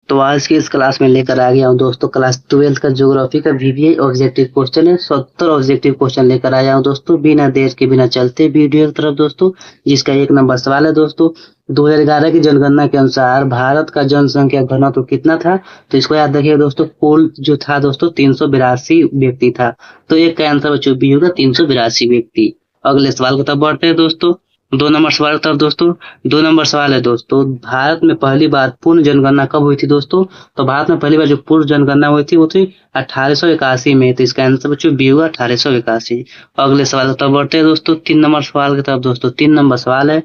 तो आज की इस क्लास में लेकर आ गया हूँ दोस्तों क्लास 12th का ज्योग्राफी का वीवीआई ऑब्जेक्टिव क्वेश्चन है। 70 ऑब्जेक्टिव क्वेश्चन लेकर आया हूँ दोस्तों, बिना देर के बिना चलते वीडियो की तरफ दोस्तों। जिसका 1 नंबर सवाल है दोस्तों, 2011 की जनगणना के अनुसार भारत का जनसंख्या घनत्व कितना था? तो इसको याद रखिएगा दोस्तों, कुल जो था दोस्तों 382 व्यक्ति था। तो एक का आंसर बच्चों बी होगा, 382 व्यक्ति। अगले सवाल की तरफ बढ़ते हैं दोस्तों। 2 नंबर सवाल की तरफ दोस्तों। 2 नंबर सवाल है दोस्तों, भारत में पहली बार पूर्ण जनगणना कब हुई थी दोस्तों? तो भारत में पहली बार जो पूर्ण जनगणना हुई थी वो थी 1881 में। तो इसका आंसर बच्चों बी होगा, 1881। अगले सवाल की तरफ बढ़ते हैं दोस्तों। 3 नंबर सवाल की तरफ दोस्तों। 3 नंबर सवाल है,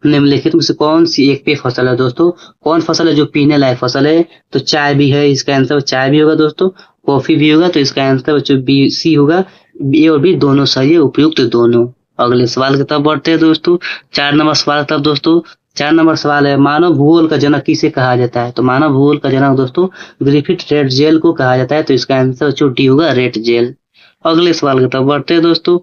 निम्नलिखित में से कौन सी एक पेय फसल है दोस्तों? कौन फसल है जो पीने लायक फसल है? तो चाय भी है, इसका आंसर चाय भी होगा दोस्तों। कॉफी भी होगा, तो इसका आंसर बच्चों बी सी होगा। ए और बी दोनों सही है, उपयुक्त दोनों। अगले सवाल की तरफ बढ़ते हैं दोस्तों। 4 नंबर सवाल की तरफ दोस्तों। 4 नंबर सवाल है, मानव भूगोल का जनक किसे कहा जाता है? तो मानव भूगोल का जनक दोस्तों ग्रिफिथ रेड जेल को कहा जाता है। तो इसका आंसर बच्चों डी होगा, रेड जेल। अगले सवाल की तरफ बढ़ते हैं दोस्तों।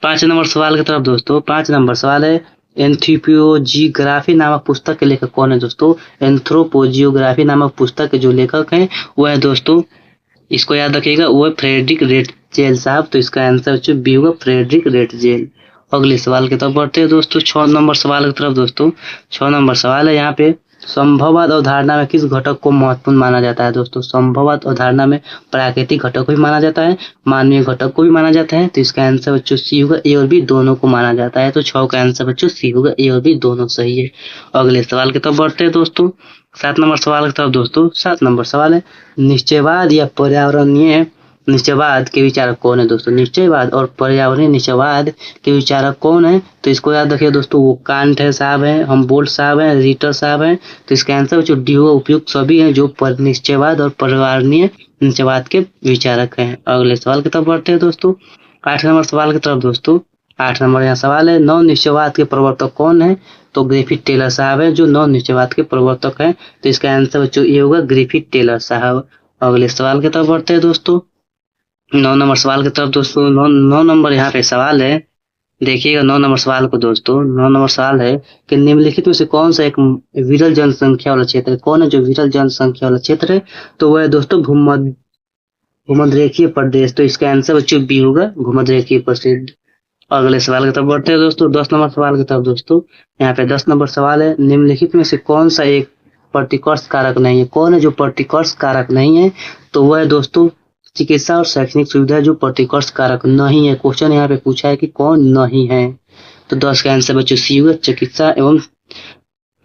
5 नंबर सवाल की तरफ दोस्तों। 5 नंबर सवाल है, एंथ्रोपोजियोग्राफी नामक पुस्तक के लेखक कौन है दोस्तों? एंथ्रोपोजियोग्राफी नामक पुस्तक के जो लेखक हैं वो है दोस्तों, इसको याद रखिएगा, वो है फ्रेडरिक रेटजेल साहब। तो इसका आंसर बी होगा, फ्रेडरिक रेटजेल। अगले सवाल की तरफ बढ़ते हैं दोस्तों। 6 नंबर सवाल की तरफ दोस्तों। 6 नंबर सवाल है, यहाँ पे संभववाद अवधारणा में किस घटक को महत्वपूर्ण माना जाता है दोस्तों? संभववाद अवधारणा में प्राकृतिक घटक को भी माना जाता है, मानवीय घटक को भी माना जाता है। तो इसका आंसर बच्चों सी होगा, ए और बी दोनों को माना जाता है। तो 6 का आंसर बच्चों सी होगा, ए और बी दोनों सही है। अगले सवाल की तरफ बढ़ते हैं दोस्तों। 7 नंबर सवाल की तरफ दोस्तों। 7 नंबर सवाल है, निश्चयवाद या पर्यावरणीय निश्चयवाद के विचारक कौन है दोस्तों? निश्चयवाद और पर्यावरणीय निश्चयवाद के विचारक कौन है? तो इसको याद रखिए दोस्तों, वो कांट है साहब है, हमबोल्ट साहब है, रिटर साहब है। तो इसका आंसर जो डी होगा, उपयुक्त सभी हैं जो निश्चयवाद और पर्यावरणीय निश्चयवाद के विचारक हैं। अगले सवाल की तरफ बढ़ते हैं दोस्तों। 8 नंबर सवाल की तरफ दोस्तों। 8 नंबर यहाँ सवाल है, नव निश्चयवाद के प्रवर्तक कौन है? तो ग्रिफिथ टेलर साहब है जो नव निश्चयवाद के प्रवर्तक हैं। तो इसका आंसर बच्चों ये होगा, ग्रिफिथ टेलर साहब। अगले सवाल की तरफ बढ़ते हैं दोस्तों। 9 नंबर सवाल की तरफ दोस्तों। 9 नंबर यहाँ पे सवाल है, देखिएगा 9 नंबर सवाल को दोस्तों। 9 नंबर सवाल है कि निम्नलिखित में से कौन सा एक विरल जनसंख्या वाला क्षेत्र है? कौन है जो विरल जनसंख्या वाला क्षेत्र है? तो वह है दोस्तों भूमध्यरेखीय प्रदेश। तो इसका आंसर बच्चों बी होगा, भूमध्यरेखीय प्रदेश। अगले सवाल की तरफ बढ़ते हैं दोस्तों। 10 नंबर सवाल की तरफ दोस्तों। यहाँ पे 10 नंबर सवाल है, निम्नलिखित में से कौन सा एक प्रतिकर्ष कारक नहीं है? कौन है जो प्रतिकर्ष कारक नहीं है? तो वह है दोस्तों चिकित्सा और शैक्षणिक सुविधा जो प्रतिकर्ष कारक नहीं है। क्वेश्चन यहाँ पे पूछा है कि कौन नहीं है, तो 10 का आंसर बच्चों सी होगा, चिकित्सा एवं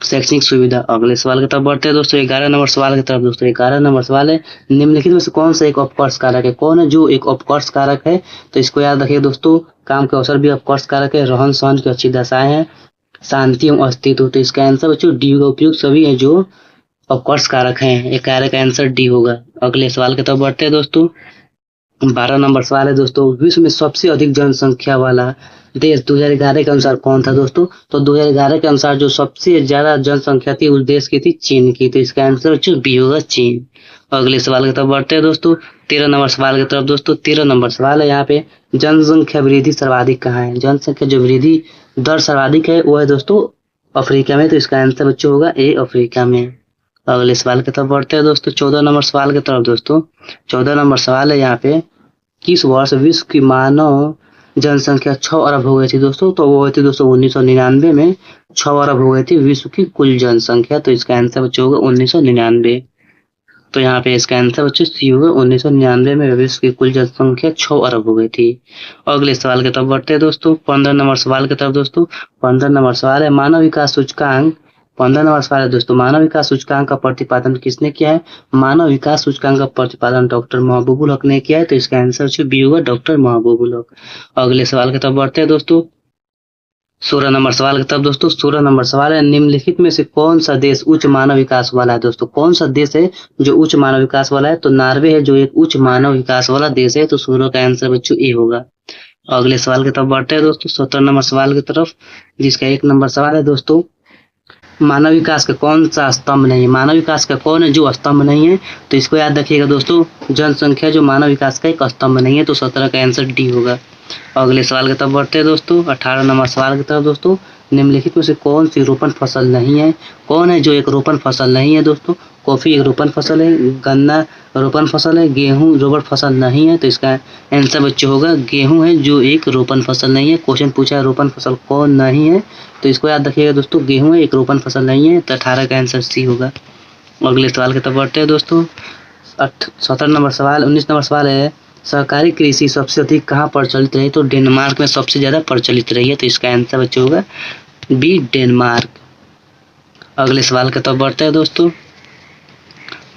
शैक्षणिक सुविधा। अगले सवाल की तरफ बढ़ते हैं दोस्तों। 11 नंबर सवाल की तरफ दोस्तों। 11 नंबर सवाल है, निम्नलिखित में से कौन सा एक अपकर्ष कारक है? कौन है जो एक अपकर्ष कारक है? तो इसको याद रखिए दोस्तों, काम के अवसर भी अपकर्ष कारक है, रहन सहन की अच्छी दशाएं हैं, शांति एवं अस्तित्व। तो इसका आंसर बच्चों डी होगा, उपयुक्त सभी है जो अपकर्ष कारक हैं। एक कारक का आंसर डी होगा। अगले सवाल की तरफ बढ़ते हैं दोस्तों। 12 नंबर सवाल है दोस्तों, विश्व में सबसे अधिक जनसंख्या वाला देश 2011 के अनुसार कौन था दोस्तों? तो 2011 के अनुसार जो सबसे ज्यादा जनसंख्या थी उस देश की थी चीन की। तो इसका आंसर बी होगा, चीन। अगले सवाल की तरफ बढ़ते हैं दोस्तों। 13 नंबर सवाल की तरफ दोस्तों। 13 नंबर सवाल है, यहाँ पे जनसंख्या वृद्धि सर्वाधिक कहाँ है? जनसंख्या जो वृद्धि दर सर्वाधिक है वो है दोस्तों अफ्रीका में। तो इसका आंसर बच्चों होगा ए, अफ्रीका में। अगले सवाल की तरफ बढ़ते हैं दोस्तों। 14 नंबर सवाल की तरफ दोस्तों। 14 नंबर सवाल है, यहाँ पे किस वर्ष विश्व की मानव जनसंख्या 6 अरब हो गई थी दोस्तों? तो वो हुई थी दोस्तों 1999 में 6 अरब हो गई थी विश्व की कुल जनसंख्या। तो इसका आंसर बच्चों होगा 1999। तो यहाँ पे इसका आंसर बच्चों सी होगा, 1999 में विश्व की कुल जनसंख्या 6 अरब हो गई थी। अगले सवाल की तरफ बढ़ते हैं दोस्तों। 15 नंबर सवाल की तरफ दोस्तों। 15 नंबर सवाल है, मानव विकास सूचकांक। 15 नंबर सवाल है दोस्तों, मानव विकास सूचकांक का प्रतिपादन किसने किया है? मानव विकास सूचकांक का प्रतिपादन डॉक्टर महबूबुल हक ने किया है। तो इसका आंसर बी होगा, डॉक्टर महबूबुल हक। अगले सवाल की तरफ बढ़ते हैं दोस्तों। 16 नंबर सवाल की तरफ दोस्तों। 16 नंबर सवाल है, निम्नलिखित में से कौन सा देश उच्च मानव विकास वाला है दोस्तों? कौन सा देश है जो उच्च मानव विकास वाला है? तो नॉर्वे है जो एक उच्च मानव विकास वाला देश है। तो 16 का आंसर बच्चों ए होगा। अगले सवाल की तरफ बढ़ते हैं दोस्तों। 17 नंबर सवाल की तरफ, जिसका 1 नंबर सवाल है दोस्तों, मानव विकास का कौन सा स्तंभ नहीं है? मानव विकास का कौन है जो स्तंभ नहीं है? तो इसको याद रखिएगा दोस्तों, जनसंख्या जो मानव विकास का एक स्तंभ नहीं है। तो 17 का आंसर डी होगा। अगले सवाल की तरफ बढ़ते हैं दोस्तों। 18 नंबर सवाल की तरफ दोस्तों, निम्नलिखित में से कौन सी रोपण फसल नहीं है? कौन है जो एक रोपण फसल नहीं है दोस्तों? कॉफी एक रोपण फसल है, गन्ना रोपण फसल है, गेहूं रोपण फसल नहीं है, तो इसका आंसर बच्चों होगा गेहूं है जो एक रोपण फसल नहीं है। क्वेश्चन पूछा है रोपण फसल कौन नहीं है, तो इसको याद रखिएगा दोस्तों, गेहूं है एक रोपण फसल नहीं है, तो 18 का आंसर सी होगा। अगले सवाल की तरफ बढ़ते हैं दोस्तों। 17 नंबर सवाल 19 नंबर सवाल है, सहकारी कृषि सबसे अधिक कहाँ प्रचलित रही, तो डेनमार्क में सबसे ज्यादा प्रचलित रही है, तो इसका आंसर बच्चों होगा बी डेनमार्क। अगले सवाल की तरफ बढ़ते हैं दोस्तों।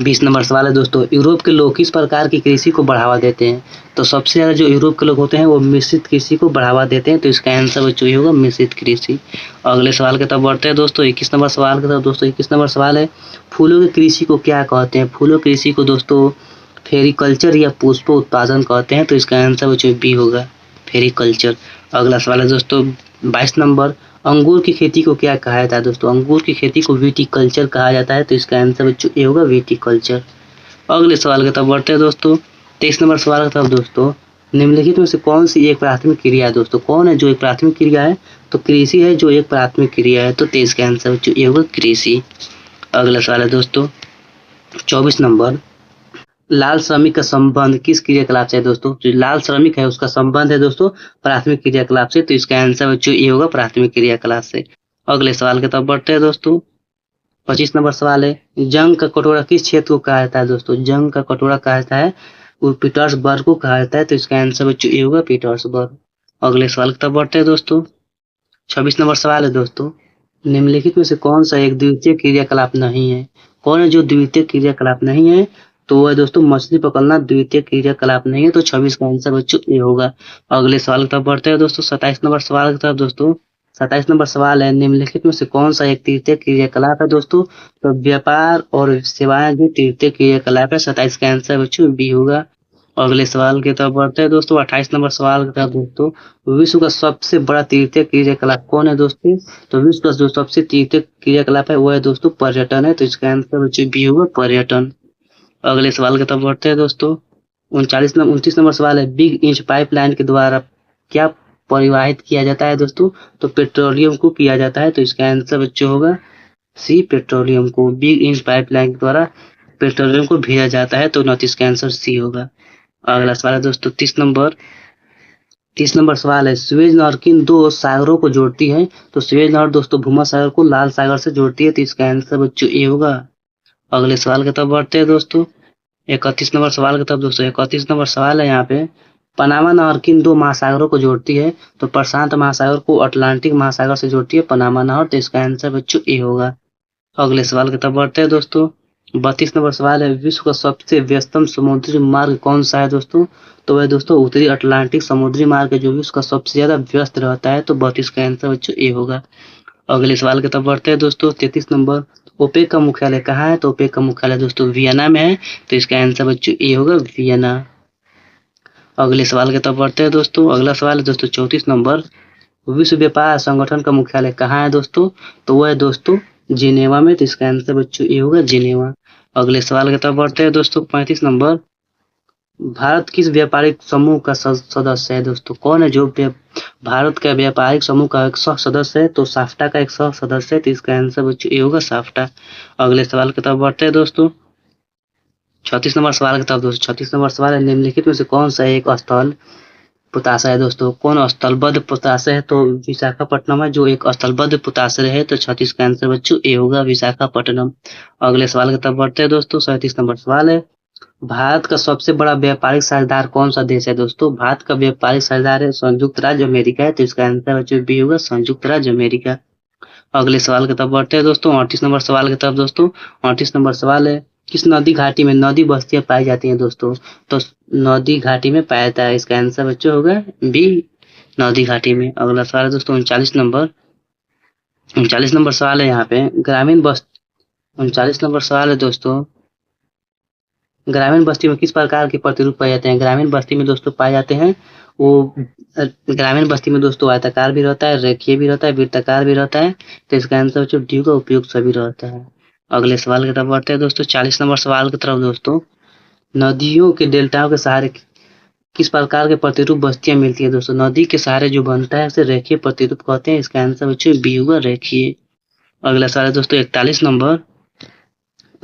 20 नंबर सवाल है दोस्तों, यूरोप के लोग किस प्रकार की कृषि को बढ़ावा देते हैं, तो सबसे ज्यादा जो यूरोप के लोग होते हैं वो मिश्रित कृषि को बढ़ावा देते हैं, तो इसका आंसर बच्चों ये होगा मिश्रित कृषि। अगले सवाल की तरफ बढ़ते हैं दोस्तों। 21 नंबर सवाल की तरफ दोस्तों। 21 नंबर सवाल है, फूलों की कृषि को क्या कहते हैं, फूलों की कृषि को दोस्तों फेरिकल्चर या पुष्प उत्पादन कहते हैं, तो इसका आंसर बच्चों बी होगा फेरिकल्चर। अगला सवाल है दोस्तों 22 नंबर, अंगूर की खेती को क्या कहा जाता है दोस्तों, अंगूर की खेती को विटिकल्चर कहा जाता है, तो इसका आंसर बच्चों ये होगा विटिकल्चर। अगले सवाल की तरफ बढ़ते हैं दोस्तों। 23 नंबर सवाल की तरफ दोस्तों, निम्नलिखित में से कौन सी एक प्राथमिक क्रिया है दोस्तों, कौन है जो एक प्राथमिक क्रिया है, तो कृषि है जो एक प्राथमिक क्रिया है, तो 23 का आंसर बच्चों ये होगा कृषि। अगला सवाल है दोस्तों 24 नंबर, लाल श्रमिक का संबंध किस क्रियाकलाप से है दोस्तों, जो लाल श्रमिक है उसका संबंध है दोस्तों प्राथमिक क्रियाकलाप से, तो इसका आंसर बच्चों ये होगा प्राथमिक क्रियाकलाप से। अगले सवाल की तरफ बढ़ते हैं दोस्तों। 25 नंबर सवाल है, जंग का कटोरा किस क्षेत्र को कहा जाता है दोस्तों, जंग का कटोरा कहा जाता है वो पीटर्सबर्ग को कहा जाता है, तो इसका आंसर बच्चों ये होगा पीटर्सबर्ग। अगले सवाल की तरफ बढ़ते हैं दोस्तों। 26 नंबर सवाल है दोस्तों, निम्नलिखित में से कौन सा एक द्वितीय क्रियाकलाप नहीं है, कौन है जो द्वितीय क्रियाकलाप नहीं है, तो वह दोस्तों मछली पकड़ना द्वितीय क्रियाकलाप नहीं है, तो 26 का आंसर बच्चों ये होगा। अगले सवाल की तरफ बढ़ते हैं दोस्तों। 27 नंबर सवाल की तरफ दोस्तों। 27 नंबर सवाल है, निम्नलिखित में से कौन सा एक तृतीय क्रियाकलाप है दोस्तों, तो व्यापार और सेवाएं जो तृतीय क्रियाकलाप है, 27 का आंसर बच्चों बी होगा। अगले सवाल की तरफ बढ़ते हैं दोस्तों। 28 नंबर सवाल की तरफ दोस्तों, विश्व का सबसे बड़ा तृतीय क्रियाकलाप कौन है दोस्तों, तो विश्व का जो सबसे तृतीय क्रियाकलाप है वो है दोस्तों पर्यटन है, तो इसका आंसर बच्चों बी होगा पर्यटन। अगले सवाल की तरफ बढ़ते हैं दोस्तों। 29 नंबर सवाल है, बिग इंच पाइपलाइन के द्वारा क्या परिवाहित किया जाता है दोस्तों, तो पेट्रोलियम को किया जाता है, तो इसका आंसर बच्चों होगा सी पेट्रोलियम को, बिग इंच पाइपलाइन के द्वारा पेट्रोलियम को भेजा जाता है, तो 29 का आंसर सी होगा। अगला सवाल है दोस्तों 30 नंबर सवाल है, सुएज नहर किन दो सागरों को जोड़ती है, तो सुएज नहर दोस्तों भूमध्य सागर को लाल सागर से जोड़ती है, तो इसका आंसर बच्चों ये होगा। अगले सवाल की तरफ बढ़ते हैं दोस्तों। 31 नंबर सवाल की तरफ दोस्तों। 31 नंबर सवाल है यहाँ पे, पनामा नहर किन दो महासागरों को जोड़ती है, तो प्रशांत महासागर को अटलांटिक महासागर से जोड़ती है पनामा नहर, तो इसका आंसर बच्चों ए होगा। अगले सवाल की तरफ बढ़ते हैं दोस्तों। 32 नंबर सवाल है, विश्व का सबसे व्यस्तम समुद्री मार्ग कौन सा है दोस्तों, तो वह दोस्तों उत्तरी अटलांटिक समुद्री मार्ग है जो विश्व का सबसे ज्यादा व्यस्त रहता है, तो 32 का आंसर बच्चों ए होगा। अगले सवाल की तरफ बढ़ते हैं दोस्तों। 33 नंबर, ओपेक का मुख्यालय कहाँ है, तो ओपेक का मुख्यालय दोस्तों वियना में है, तो इसका आंसर बच्चों ए होगा वियना। अगले सवाल की तरफ बढ़ते हैं दोस्तों। अगला सवाल है दोस्तों 34 नंबर, विश्व व्यापार संगठन का मुख्यालय कहाँ है दोस्तों, तो वह है दोस्तों जिनेवा में, तो इसका आंसर बच्चों ए होगा जिनेवा। अगले सवाल की तरफ बढ़ते हैं दोस्तों। 35 नंबर, भारत किस व्यापारिक समूह का सदस्य है दोस्तों, कौन है जो भारत का व्यापारिक समूह का एक सह सदस्य है, तो साफ्टा का एक सह सदस्य है, तो इसका आंसर बच्चों ये होगा साफ्टा। अगले सवाल की तरफ बढ़ते हैं दोस्तों। 36 नंबर सवाल की तरफ दोस्तों। 36 नंबर सवाल है, निम्नलिखित में से कौन सा एक स्थल पोताश्रय है दोस्तों, कौन स्थलबद्ध पोताश्रय है, तो विशाखापट्टनम है जो एक स्थलबद्ध पोताश्रय है, तो 36 का आंसर बच्चों ए होगा विशाखापट्टनम। अगले सवाल की तरफ बढ़ते हैं दोस्तों। 37 नंबर सवाल है, भारत का सबसे बड़ा व्यापारिक साझेदार कौन सा देश है दोस्तों, भारत का व्यापारिक साझेदार है संयुक्त राज्य अमेरिका है, तो इसका आंसर बच्चों बी होगा संयुक्त राज्य अमेरिका। अगले सवाल की तरफ बढ़ते हैं दोस्तों। 38 नंबर सवाल की तरफ दोस्तों। 38 नंबर सवाल है, किस नदी घाटी में नदी बस्तियां पाई जाती हैं दोस्तों, तो नदी घाटी में पाया जाता है, इसका आंसर बच्चों होगा बी नदी घाटी में। अगला सवाल है दोस्तों 39 नंबर। 39 नंबर सवाल है यहाँ पे, ग्रामीण बस्ती 39 नंबर सवाल है दोस्तों, ग्रामीण बस्ती में किस प्रकार के प्रतिरूप पाए जाते हैं, ग्रामीण बस्ती में दोस्तों पाए जाते हैं वो ग्रामीण बस्ती में दोस्तों आयताकार भी रहता है, रेखीय भी रहता है, वृत्ताकार भी रहता है, तो इसका आंसर बच्चों डी का उपयोग सभी रहता है। अगले सवाल की तरफ बढ़ते हैं दोस्तों। 40 नंबर सवाल की तरफ दोस्तों, नदियों के डेल्टाओं के सहारे किस प्रकार के प्रतिरूप बस्तियां मिलती है दोस्तों, नदी के सहारे जो बनता है उसे रेखीय प्रतिरूप कहते हैं, इसका आंसर बच्चों बी होगा रेखीय। अगला सवाल है दोस्तों 41 नंबर,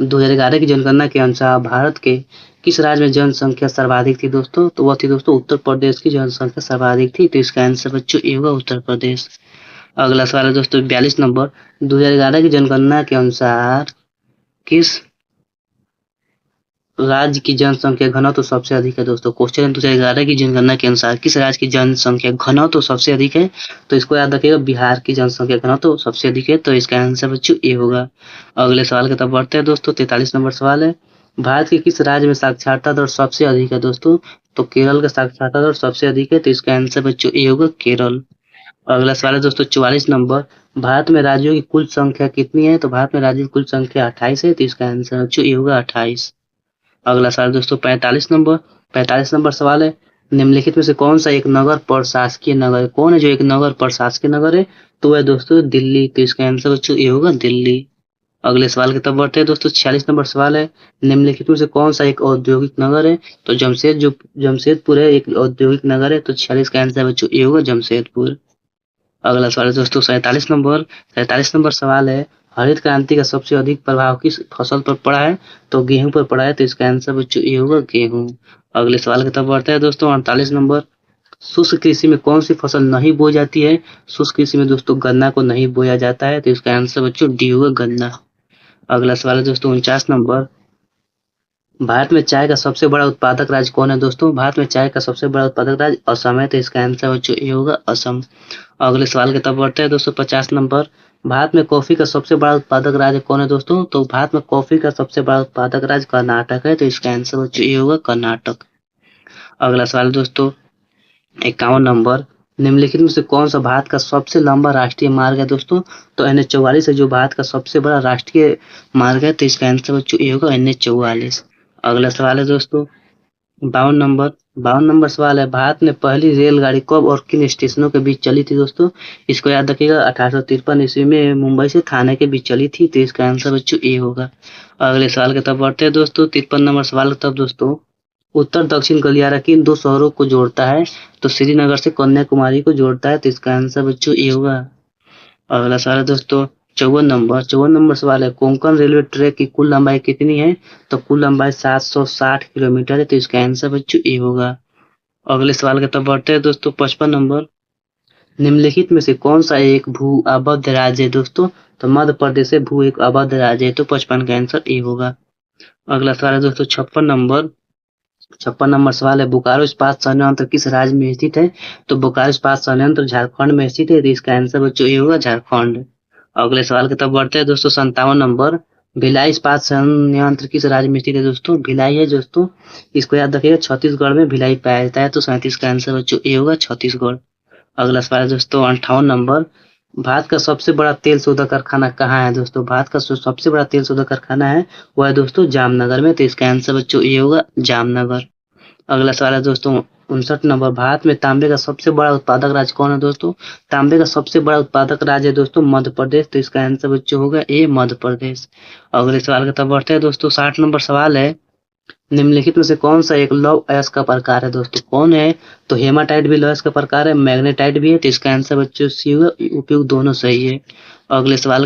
2011 की जनगणना के अनुसार भारत के किस राज्य में जनसंख्या सर्वाधिक थी दोस्तों? तो वह थी दोस्तों उत्तर प्रदेश की जनसंख्या सर्वाधिक थी। तो इसका आंसर बच्चों ए होगा उत्तर प्रदेश। अगला सवाल है दोस्तों 42 नंबर। 2011 की जनगणना के अनुसार किस राज्य की जनसंख्या घनत्व सबसे अधिक है दोस्तों? क्वेश्चन 2011 की जनगणना के अनुसार किस राज्य की जनसंख्या घनत्व सबसे अधिक है? तो इसको याद रखिएगा, बिहार की जनसंख्या घनत्व सबसे अधिक है। तो इसका आंसर बच्चों ए होगा। अगले सवाल की तरफ बढ़ते हैं दोस्तों। 43 नंबर सवाल है, भारत के किस राज्य में साक्षरता दर सबसे अधिक है दोस्तों? तो केरल का साक्षरता दर सबसे अधिक है। तो इसका आंसर बच्चों ए होगा केरल। अगला सवाल है दोस्तों 44 नंबर। भारत में राज्यों की कुल संख्या कितनी है? तो भारत में राज्यों की कुल संख्या 28 है। तो इसका आंसर बच्चों ए होगा 28। अगला सवाल दोस्तों 45 नंबर। 45 नंबर सवाल है, निम्नलिखित में से कौन सा एक नगर प्रशासकीय नगर है? कौन है जो एक नगर प्रशासकीय नगर है? तो वह दोस्तों दिल्ली। तो इसका आंसर बच्चों ये होगा दिल्ली। अगले सवाल की तरफ बढ़ते हैं दोस्तों। 46 नंबर सवाल है, निम्नलिखित में से कौन सा एक औद्योगिक नगर है? तो जमशेदपुर है एक औद्योगिक नगर है। तो 46 का आंसर बच्चों ये होगा जमशेदपुर। अगला सवाल है दोस्तों 47 नंबर। 47 नंबर सवाल है, हरित क्रांति का सबसे अधिक प्रभाव किस फसल पर पड़ा है? तो गेहूं पर पड़ा है। तो इसका आंसर बच्चों ये होगा गेहूं। अगले सवाल की तरफ बढ़ते हैं दोस्तों 48 नंबर। शुष्क कृषि में कौन सी फसल नहीं बोई जाती है? शुष्क कृषि में दोस्तों गन्ना को नहीं बोया जाता है। तो इसका आंसर बच्चों डी होगा गन्ना। अगला सवाल है दोस्तों 49 नंबर। भारत में चाय का सबसे बड़ा उत्पादक राज्य कौन है दोस्तों? भारत में चाय का सबसे बड़ा उत्पादक राज्य असम है। तो इसका आंसर बच्चों ये होगा असम। अगले सवाल की तरफ बढ़ते हैं दोस्तों 50 नंबर। भारत में कॉफी का सबसे बड़ा उत्पादक राज्य कौन है दोस्तों? तो भारत में कॉफी का सबसे बड़ा उत्पादक राज्य कर्नाटक है। तो इसका आंसर बच्चों ये होगा कर्नाटक। अगला सवाल दोस्तों 51 नंबर। निम्नलिखित में से कौन सा भारत का सबसे लंबा राष्ट्रीय मार्ग है दोस्तों? तो NH44 है जो भारत का सबसे बड़ा राष्ट्रीय मार्ग है। तो इसका आंसर बच्चों ये होगा NH44। अगला सवाल है दोस्तों 52 नंबर। 52 नंबर सवाल है, भारत में पहली रेलगाड़ी कब और किन स्टेशनों के बीच चली थी दोस्तों? इसको याद रखिएगा, 1853 ईस्वी में मुंबई से थाने के बीच चली थी। तो इसका आंसर बच्चों ए होगा। अगले सवाल की तरफ बढ़ते हैं दोस्तों 53 नंबर सवाल की तरफ दोस्तों। उत्तर दक्षिण गलियारा किन दो शहरों को जोड़ता है? तो श्रीनगर से कन्याकुमारी को जोड़ता है। तो इसका आंसर बच्चों ए होगा। अगला सवाल है दोस्तों 54 नंबर सवाल है, कोंकण रेलवे ट्रैक की कुल लंबाई कितनी है? तो कुल लंबाई 760 किलोमीटर है। तो इसका आंसर बच्चों ए होगा। अगले सवाल की तरफ बढ़ते हैं दोस्तों 55 नंबर। निम्नलिखित में से कौन सा एक भू अवध राज्य है दोस्तों? तो मध्य प्रदेश से भू एक अवध राज्य है। तो 55 का आंसर ए होगा। अगला सवाल है दोस्तों 56 नंबर। 56 नंबर सवाल है, बोकारो इस्पात संयंत्र किस राज्य में स्थित है? तो बोकारो इस्पात संयंत्र झारखंड में स्थित है। तो इसका आंसर बच्चों ये होगा झारखंड। अगले सवाल की तरफ बढ़ते हैं दोस्तों 57 नंबर। भिलाई इस्पात संयंत्र किस राज्य में स्थित है दोस्तों? भिलाई है दोस्तों, इसको याद रखिएगा, छत्तीसगढ़ में भिलाई पाया जाता है। तो 37 का आंसर बच्चों ए होगा छत्तीसगढ़। अगला सवाल है दोस्तों 58 नंबर। भारत का सबसे बड़ा तेल शोधक कारखाना कहाँ है दोस्तों? भारत का सबसे बड़ा तेल शोधक कारखाना है वह है दोस्तों जामनगर में। तो इसका आंसर बच्चों ये होगा जामनगर। अगला सवाल है दोस्तों 59 नंबर। भारत में तांबे का सबसे बड़ा उत्पादक राज्य कौन है दोस्तों? तांबे का सबसे बड़ा उत्पादक राज्य है दोस्तों मध्य प्रदेश। तो इसका आंसर बच्चों होगा ए मध्य प्रदेश। अगले सवाल की तरफ बढ़ते हैं दोस्तों 60 नंबर सवाल है, निम्नलिखित में से कौन सा एक लौह अयस्क का प्रकार है दोस्तों? कौन है? तो हेमाटाइट भी लौह अयस्क का प्रकार है, मैग्नेटाइट भी है। तो इसका आंसर बच्चों सी होगा, उपयुक्त दोनों सही है। अगले सवाल